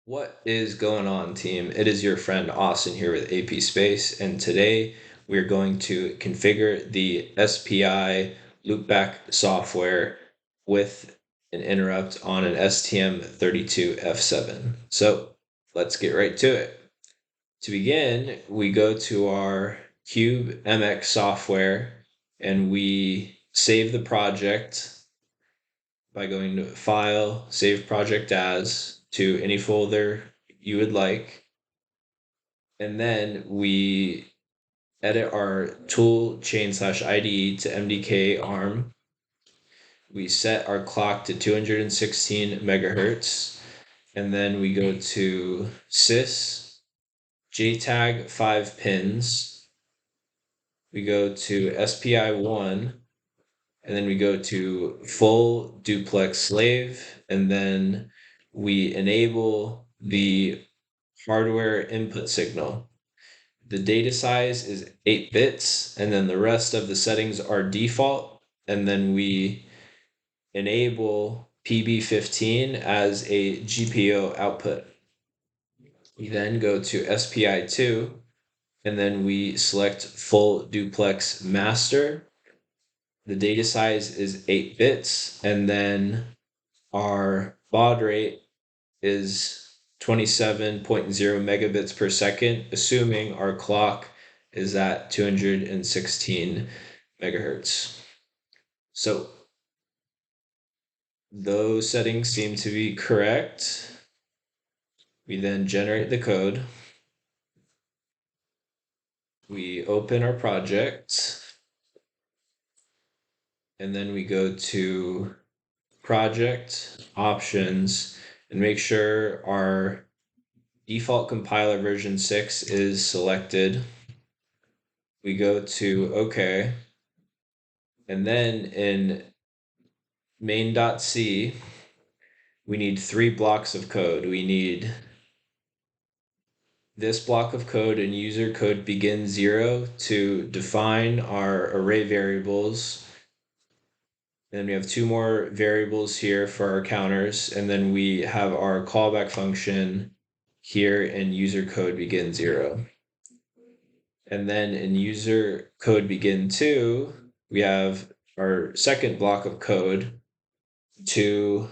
What is going on, team? It is your friend Austin here with AP Space, and today we're going to configure the SPI loopback software with an interrupt on an STM32F7. So let's get right to it. To begin, we go to our Cube MX software and we save the project by going to File, Save Project As, to any folder you would like. And then we edit our tool chain/IDE to MDK arm. We set our clock to 216 megahertz. And then we go to sys, JTAG 5 pins. We go to SPI1, and then we go to full duplex slave, and then we enable the hardware input signal. The data size is 8 bits, and then the rest of the settings are default, and then we enable PB15 as a GPIO output. We then go to SPI2, and then we select full duplex master. The data size is 8 bits, and then our baud rate is 27.0 megabits per second, assuming our clock is at 216 megahertz. So those settings seem to be correct. We then generate the code. We open our project, and then we go to project options and make sure our default compiler version 6 is selected. We go to OK, and then in main.c we need 3 blocks of code. We need this block of code and user code begin 0 to define our array variables. Then we have 2 more variables here for our counters, and then we have our callback function here in user code begin 0. And then in user code begin 2, we have our second block of code to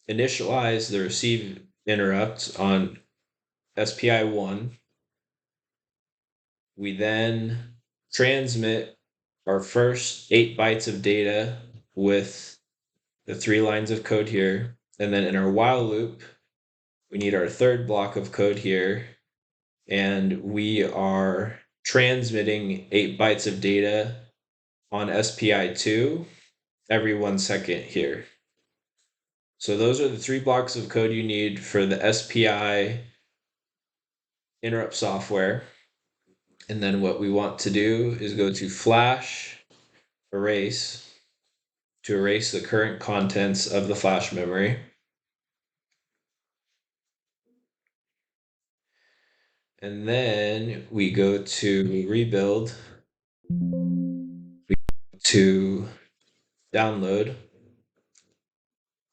initialize the receive interrupt on SPI1. We then transmit our first 8 bytes of data with the 3 lines of code here. And then in our while loop, we need our third block of code here. And we are transmitting 8 bytes of data on SPI2 every 1 second here. So those are the 3 blocks of code you need for the SPI interrupt software. And then what we want to do is go to flash erase to erase the current contents of the flash memory. And then we go to rebuild, we go to download,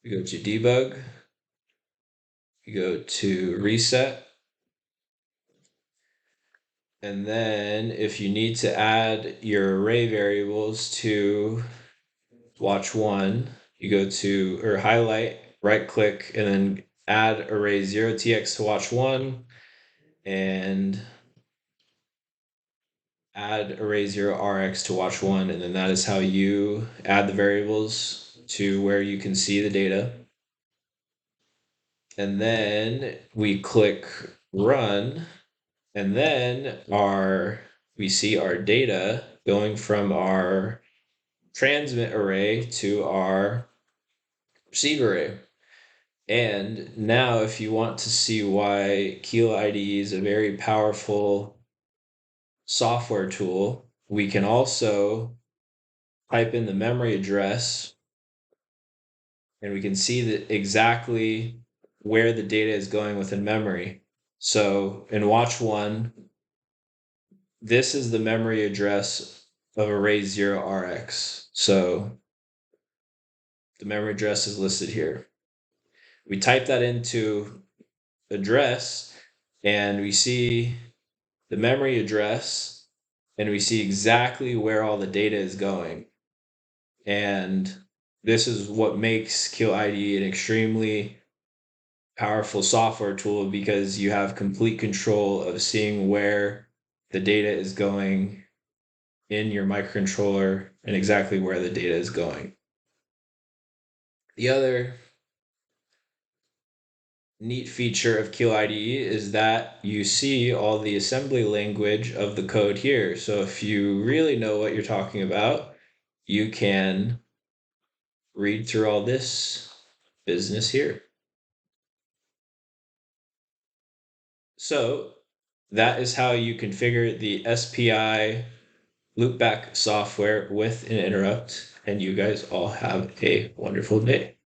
we go to debug, we go to reset. And then if you need to add your array variables to watch 1, you go to, or highlight, right click, and then add array 0tx to watch 1, and add array 0rx to watch 1, and then that is how you add the variables to where you can see the data. And then we click run, and then we see our data going from our transmit array to our receive array. And now if you want to see why Keela IDE is a very powerful software tool, we can also type in the memory address, and we can see exactly where the data is going within memory. So in watch 1, this is the memory address of array 0rx. So the memory address is listed here. We type that into address, and we see the memory address, and we see exactly where all the data is going. And this is what makes QIDE an extremely powerful software tool, because you have complete control of seeing where the data is going in your microcontroller and exactly where the data is going. The other neat feature of QIDE is that you see all the assembly language of the code here. So if you really know what you're talking about, you can read through all this business here. So that is how you configure the SPI loopback software with an interrupt, and you guys all have a wonderful day.